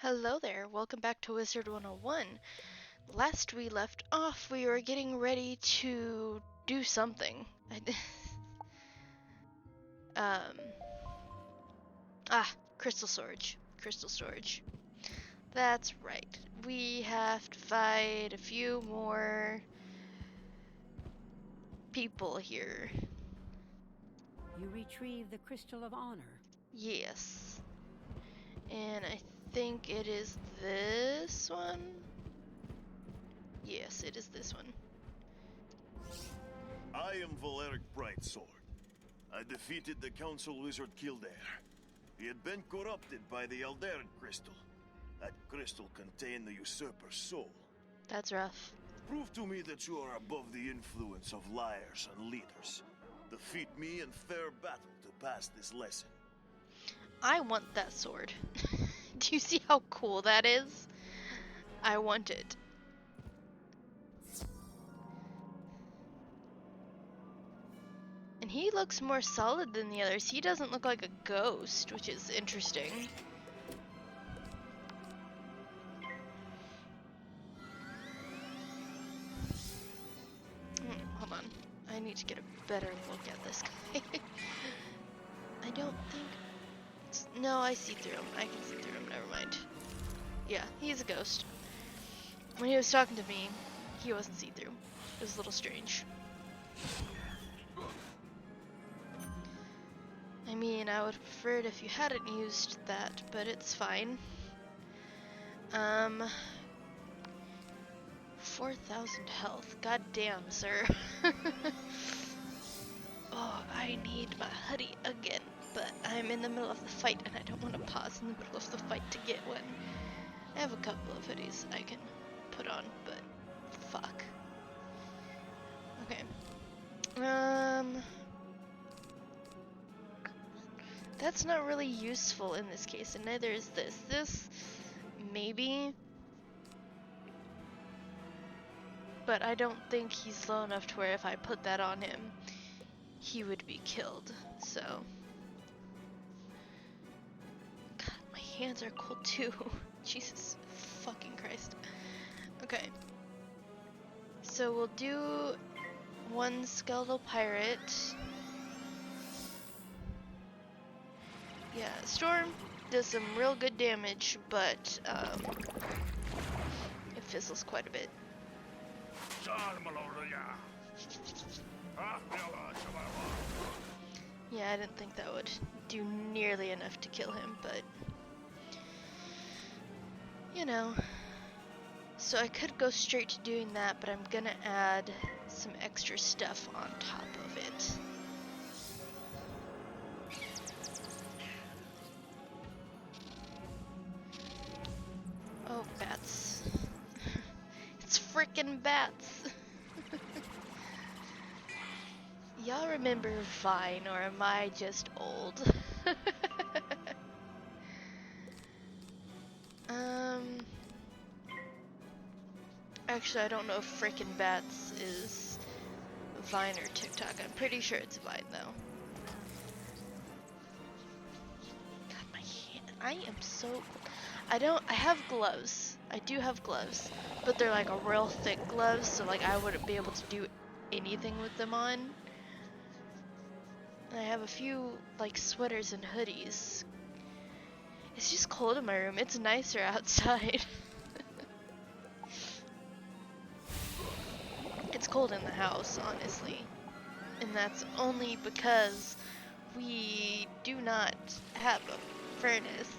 Hello there, welcome back to Wizard 101. Last we left off, we were getting ready to do something. um, crystal storage. Crystal storage. That's right. We have to fight a few more people here. You retrieve the Crystal of Honor. Yes. And I think it is this one? Yes, it is this one. I am Valeric Brightsword. I defeated the Council Wizard Kildare. He had been corrupted by the Eldarin Crystal. That crystal contained the Usurper's soul. That's rough. Prove to me that you are above the influence of liars and leaders. Defeat me in fair battle to pass this lesson. I want that sword. Do you see how cool that is? I want it. And he looks more solid than the others. He doesn't look like a ghost, which is interesting. Hold on. I need to get a better look at this guy. I don't think... No, I see through him. I can see through him. Never mind. Yeah, he's a ghost. When he was talking to me, he wasn't see-through. It was a little strange. I mean, I would prefer it if you hadn't used that, but it's fine. 4,000 health. God damn, sir. Oh, I need my hoodie again, but I'm in the middle of the fight and I don't want to pause in the middle of the fight to get one. I have a couple of hoodies I can put on, but fuck. Okay. That's not really useful in this case, and neither is this. This, maybe. But I don't think he's low enough to where if I put that on him, he would be killed, so. God, my hands are cold too. Jesus fucking Christ. Okay. So we'll do one skeletal pirate. Yeah, Storm does some real good damage, but it fizzles quite a bit. Yeah, I didn't think that would do nearly enough to kill him, but you know. So I could go straight to doing that, but I'm gonna add some extra stuff on top of it. Oh, bats. It's frickin' bats. Y'all remember Vine, or am I just old? Actually, I don't know if frickin' bats is Vine or TikTok. I'm pretty sure it's Vine, though. God, my hand. I am so... I have gloves. I do have gloves, but they're like a real thick gloves, so like I wouldn't be able to do anything with them on. And I have a few like sweaters and hoodies. It's just cold in my room. It's nicer outside. It's cold in the house, honestly. And that's only because we do not have a furnace.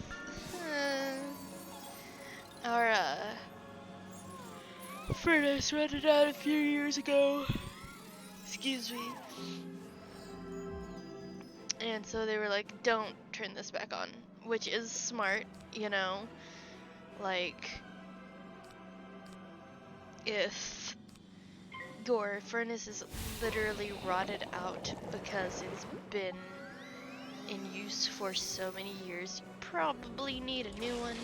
Our furnace rented out a few years ago. Excuse me. And so they were like, don't turn this back on. Which is smart, you know. Like, if your furnace is literally rotted out because it's been in use for so many years, you probably need a new one.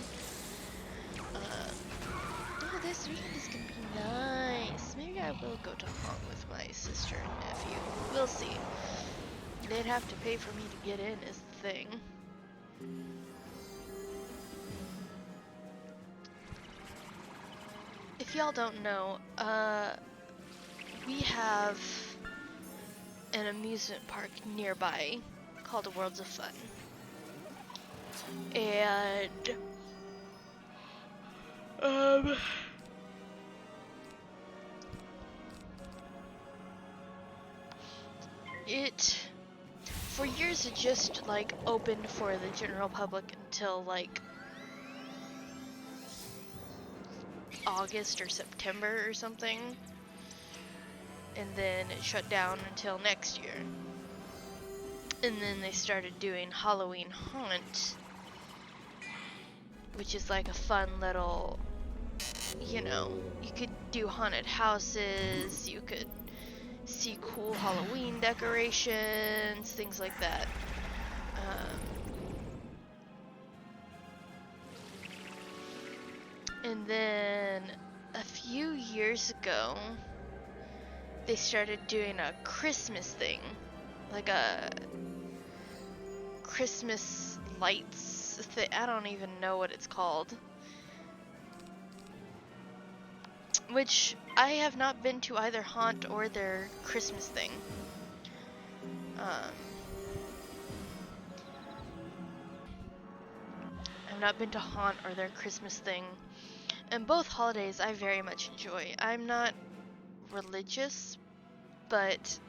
Oh, this weekend is gonna be nice. Maybe I will go to Hong with my sister and nephew. We'll see. They'd have to pay for me to get in is the thing. if y'all don't know, we have an amusement park nearby called Worlds of Fun. And for years it just like opened for the general public until like August or September or something, and then it shut down until next year. And then they started doing Halloween Haunt, which is like a fun little, you know, you could do haunted houses, you could see cool Halloween decorations, things like that. And then a few years ago, they started doing a Christmas thing, like a Christmas lights thing. I don't even know what it's called. Which I have not been to either Haunt or their Christmas thing. I've not been to Haunt or their Christmas thing. And both holidays I very much enjoy. I'm not religious, but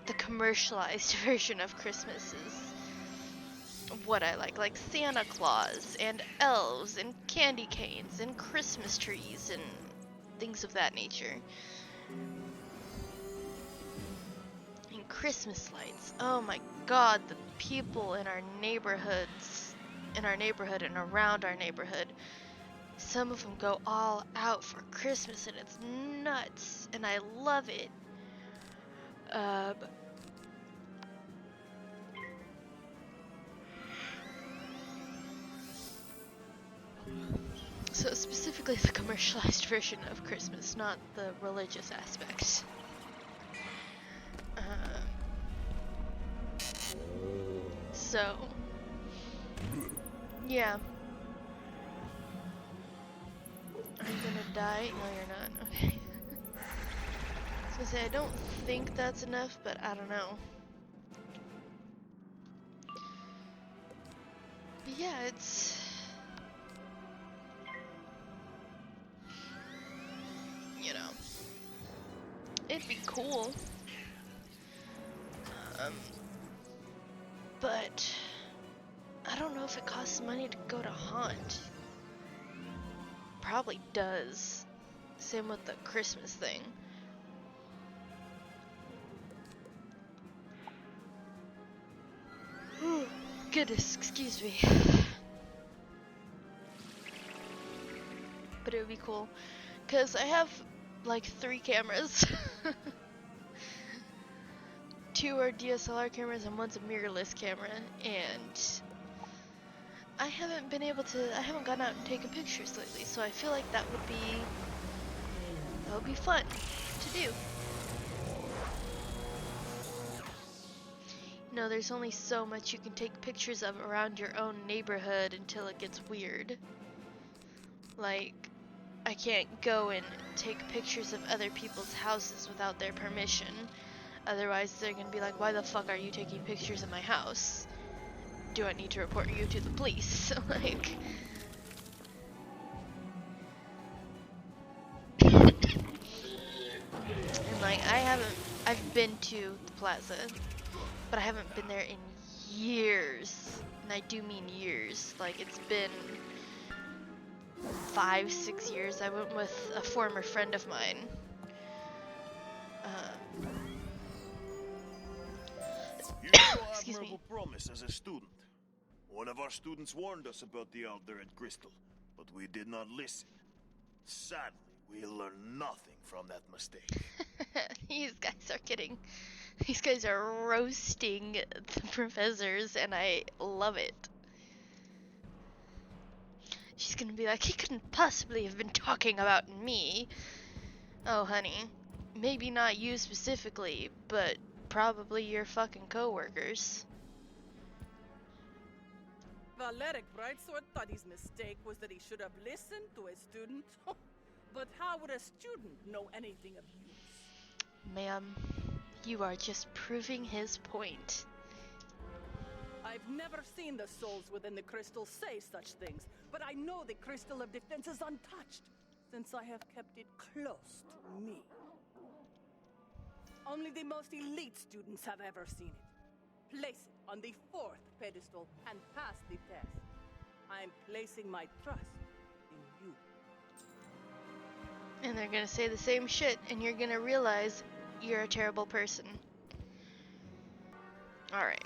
the commercialized version of Christmas is what I like. Like Santa Claus and elves and candy canes and Christmas trees and things of that nature. And Christmas lights. Oh my god, the people in our neighborhood and around our neighborhood. Some of them go all out for Christmas and it's nuts and I love it. So specifically the commercialized version of Christmas, not the religious aspect. So, yeah. Are you gonna die? No, you're not. Okay. I was gonna say, I don't think that's enough, but I don't know. But yeah, it's... you know, it'd be cool. But I don't know if it costs money to go to Haunt. Probably does. Same with the Christmas thing. Goodness, excuse me. But it would be cool. Because I have like 3 cameras. 2 are DSLR cameras and 1's a mirrorless camera. And I haven't gotten out and taken pictures lately. So I feel like that would be fun to do. No, there's only so much you can take pictures of around your own neighborhood until it gets weird. Like, I can't go and take pictures of other people's houses without their permission. Otherwise, they're gonna be like, why the fuck are you taking pictures of my house? Do I need to report you to the police? Like... and like, I've been to the plaza, but I haven't been there in years. And I do mean years. Like, it's been 5-6 years. I went with a former friend of mine. You know Excuse me. admirable promise as a student. One of our students warned us about the Elder at Crystal, but we did not listen. Sadly, we learned nothing from that mistake. These guys are kidding. These guys are roasting the professors, and I love it. She's gonna be like, he couldn't possibly have been talking about me. Oh, honey. Maybe not you specifically, but probably your fucking coworkers. Valeric Brightsword thought his mistake was that he should have listened to a student. But how would a student know anything of use? Ma'am, you are just proving his point. I've never seen the souls within the crystal say such things, but I know the crystal of defense is untouched, since I have kept it close to me. Only the most elite students have ever seen it. Place it on the 4th pedestal and pass the test. I'm placing my trust in you. And they're gonna say the same shit, and you're gonna realize you're a terrible person. Alright.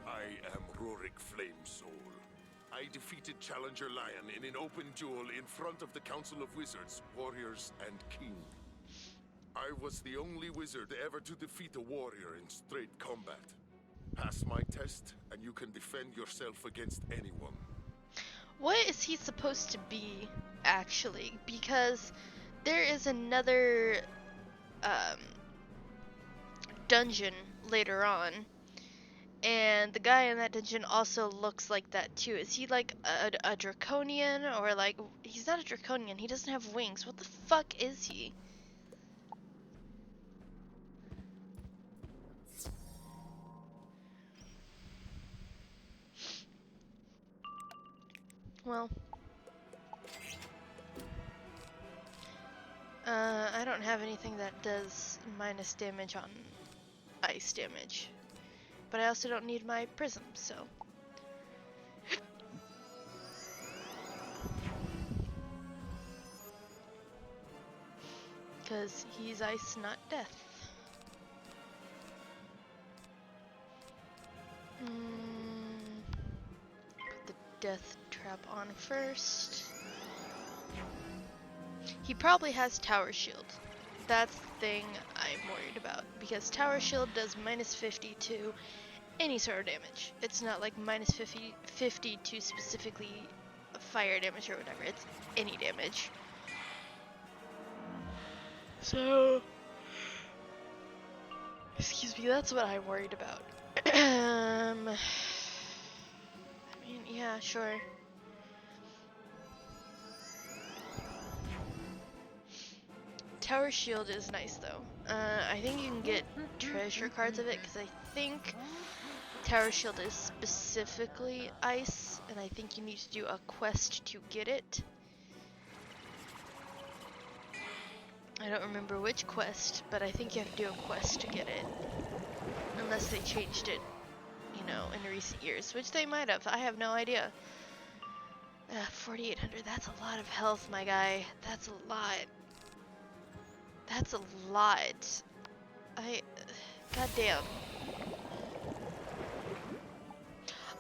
I am Rorik Flamesoul. I defeated Challenger Lion in an open duel in front of the Council of Wizards, Warriors, and King. I was the only wizard ever to defeat a warrior in straight combat. Pass my test, and you can defend yourself against anyone. What is he supposed to be, actually? Because there is another dungeon later on, and the guy in that dungeon also looks like that too. Is he like a draconian, or like, he's not a draconian, he doesn't have wings. What the fuck is he? Well, I don't have anything that does minus damage on ice damage, but I also don't need my prism, so. Because he's ice, not death. Put the death trap on first. He probably has Tower Shield. That's the thing I'm worried about, because Tower Shield does minus 50 to any sort of damage. It's not like minus 50 to specifically fire damage or whatever. It's any damage. So, excuse me, that's what I'm worried about. I mean, yeah, sure. Tower Shield is nice though. I think you can get treasure cards of it, because I think Tower Shield is specifically ice, and I think you need to do a quest to get it. I don't remember which quest, but I think you have to do a quest to get it. Unless they changed it, you know, in recent years, which they might have. I have no idea. 4,800, that's a lot of health, my guy. That's a lot. That's a lot. Goddamn.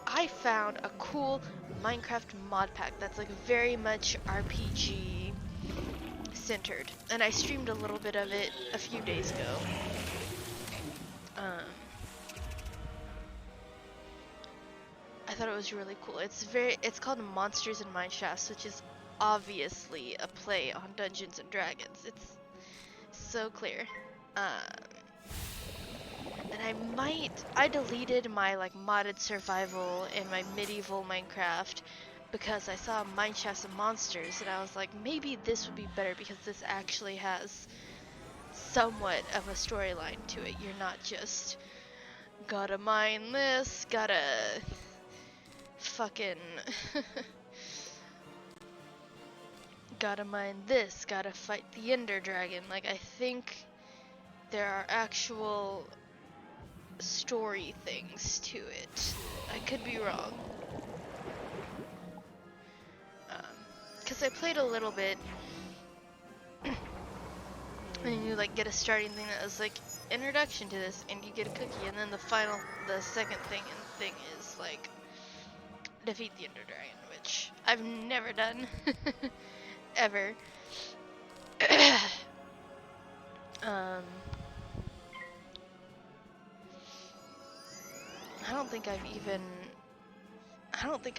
I found a cool Minecraft mod pack that's like very much RPG centered, and I streamed a little bit of it a few days ago. I thought it was really cool. It's called Monsters and Mineshafts, which is obviously a play on Dungeons and Dragons. It's so clear. And I deleted my like modded survival and my medieval Minecraft because I saw Mineshafts and Monsters, and I was like, maybe this would be better because this actually has somewhat of a storyline to it. You're not just gotta mine this, gotta fucking gotta mine this, gotta fight the Ender Dragon. Like, I think there are actual story things to it. I could be wrong. Because I played a little bit, and you like get a starting thing that was like introduction to this, and you get a cookie, and then the second thing is like defeat the Ender Dragon, which I've never done ever. I don't think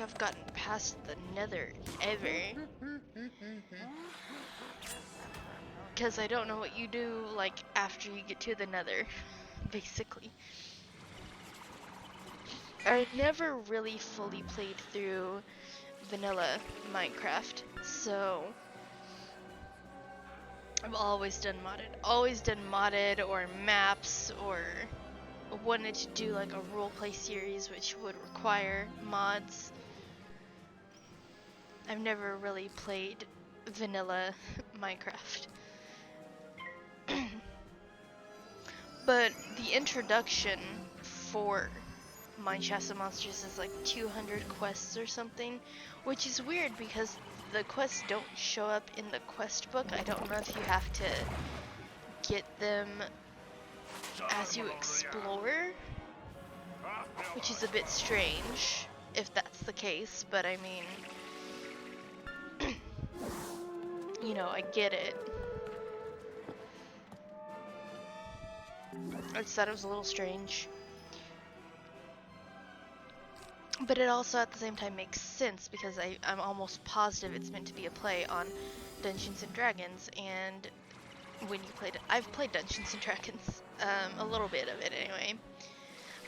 I've gotten past the Nether ever. Because I don't know what you do like after you get to the Nether, basically. I never really fully played through vanilla Minecraft, so I've always done modded or maps, or wanted to do like a roleplay series which would require mods. I've never really played vanilla Minecraft. But the introduction for Minecraft of Monsters is like 200 quests or something, which is weird because the quests don't show up in the quest book. I don't know if you have to get them as you explore, which is a bit strange if that's the case, but I mean, you know, I get it. I just thought it was a little strange. But it also at the same time makes sense because I'm almost positive it's meant to be a play on Dungeons and Dragons, and when you played it, I've played Dungeons and Dragons, a little bit of it anyway.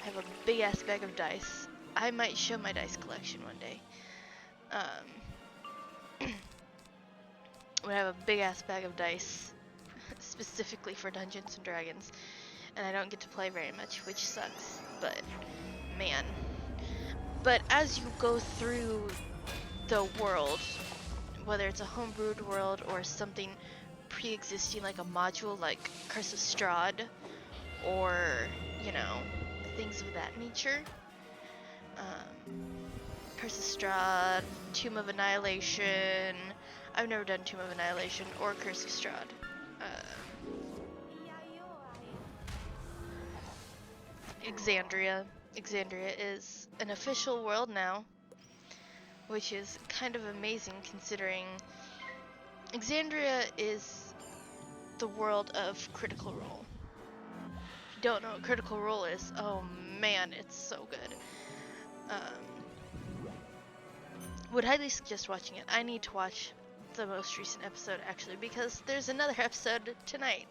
I have a big ass bag of dice. I might show my dice collection one day. I have a big ass bag of dice specifically for Dungeons and Dragons, and I don't get to play very much, which sucks, but man. But as you go through the world, whether it's a homebrewed world or something pre-existing like a module like Curse of Strahd, or, you know, things of that nature. Curse of Strahd, Tomb of Annihilation. I've never done Tomb of Annihilation or Curse of Strahd. Exandria. Exandria is an official world now, which is kind of amazing considering Exandria is the world of Critical Role. If you don't know what Critical Role is, oh man, it's so good. Would highly suggest watching it. I need to watch the most recent episode actually because there's another episode tonight,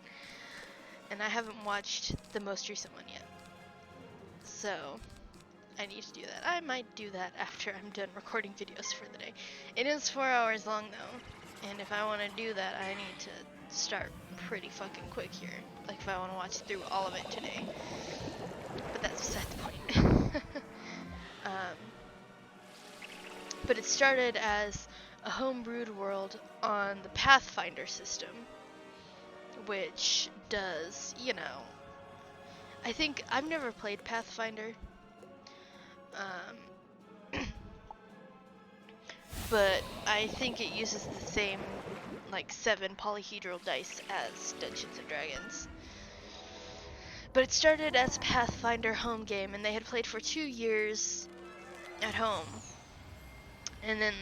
and I haven't watched the most recent one yet. So I need to do that. I might do that after I'm done recording videos for the day. It is 4 hours long though, and if I want to do that, I need to start pretty fucking quick here. Like if I want to watch through all of it today. But that's beside the point. But it started as a homebrewed world on the Pathfinder system, which does, you know, I think I've never played Pathfinder, but I think it uses the same like 7 polyhedral dice as Dungeons and Dragons. But it started as Pathfinder home game, and they had played for 2 years at home. And then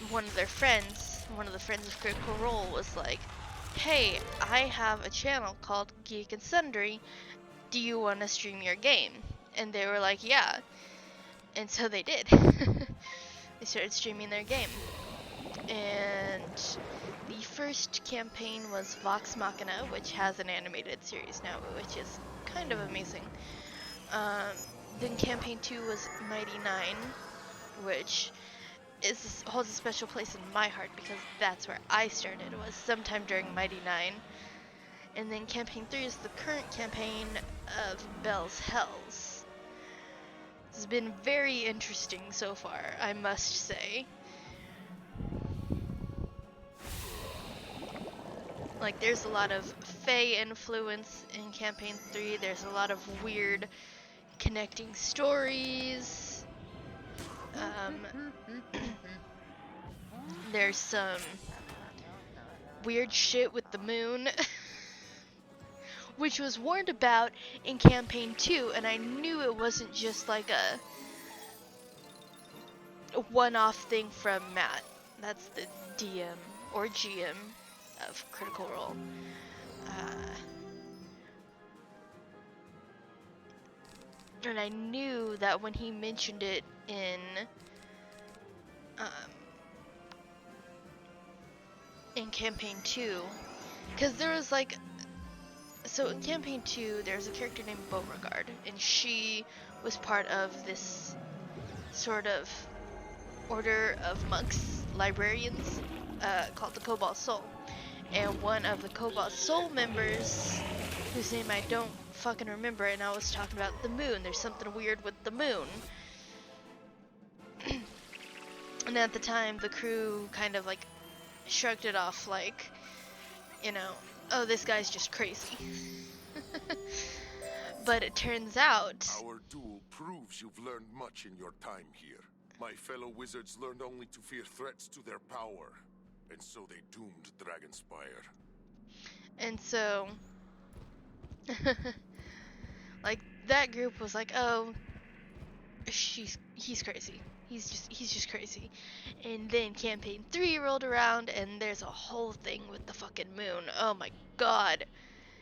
one of the friends of Critical Role was like, "Hey, I have a channel called Geek and Sundry. Do you want to stream your game?" And they were like, "Yeah." And so they did. They started streaming their game. And the first campaign was Vox Machina, which has an animated series now, which is kind of amazing. Then campaign 2 was Mighty 9, which holds a special place in my heart because that's where I started, was sometime during Mighty 9. And then campaign 3 is the current campaign of Bell's Hells. This has been very interesting so far, I must say. Like, there's a lot of Fae influence in campaign 3. There's a lot of weird connecting stories. There's some weird shit with the moon, which was warned about in campaign 2, and I knew it wasn't just like a one-off thing from Matt. That's the DM or GM of Critical Role. And I knew that when he mentioned it in campaign 2, because there was like, so in campaign 2 there's a character named Beauregard, and she was part of this sort of order of monks, librarians, called the Cobalt Soul. And one of the Cobalt Soul members, whose name I don't fucking remember, and I was talking about the moon. There's something weird with the moon. And at the time, the crew kind of like shrugged it off like, you know, oh, this guy's just crazy. But it turns out... Our duel proves you've learned much in your time here. My fellow wizards learned only to fear threats to their power, and so they doomed Dragonspyre. And so... like, that group was like, oh, he's crazy. He's just crazy. And then campaign 3 rolled around, and there's a whole thing with the fucking moon. Oh my god.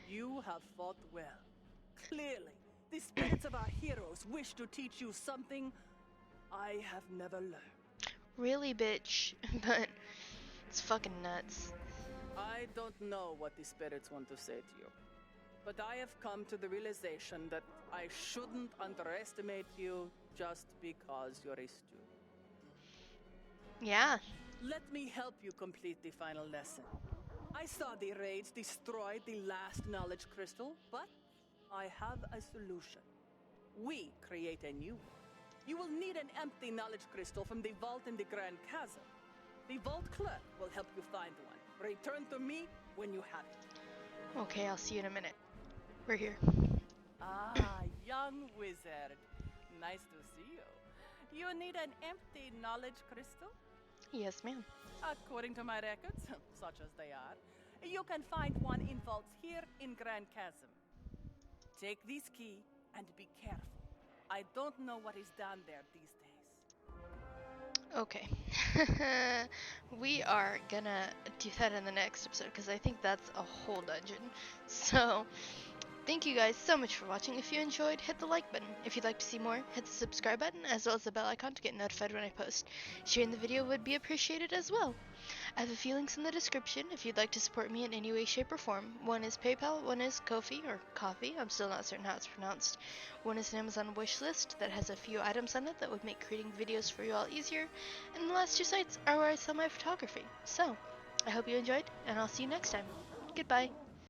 You have fought well. Clearly, the spirits of our heroes wish to teach you something I have never learned. Really, bitch. But it's fucking nuts. I don't know what the spirits want to say to you, but I have come to the realization that I shouldn't underestimate you just because you're a student. Yeah. Let me help you complete the final lesson. I saw the raids destroy the last knowledge crystal, but I have a solution. We create a new one. You will need an empty knowledge crystal from the vault in the Grand Chasm. The vault clerk will help you find one. Return to me when you have it. Okay, I'll see you in a minute. We're here. Ah, young wizard. Nice to see you. You need an empty knowledge crystal? Yes, ma'am. According to my records, such as they are, you can find one in vaults here in Grand Chasm. Take this key and be careful. I don't know what is down there these days. Okay. We are gonna do that in the next episode, because I think that's a whole dungeon. So, thank you guys so much for watching. If you enjoyed, hit the like button. If you'd like to see more, hit the subscribe button, as well as the bell icon to get notified when I post. Sharing the video would be appreciated as well. I have a few links in the description if you'd like to support me in any way, shape, or form. One is PayPal, one is Ko-fi, or Coffee, I'm still not certain how it's pronounced. One is an Amazon wish list that has a few items on it that would make creating videos for you all easier. And the last 2 sites are where I sell my photography. So, I hope you enjoyed, and I'll see you next time. Goodbye.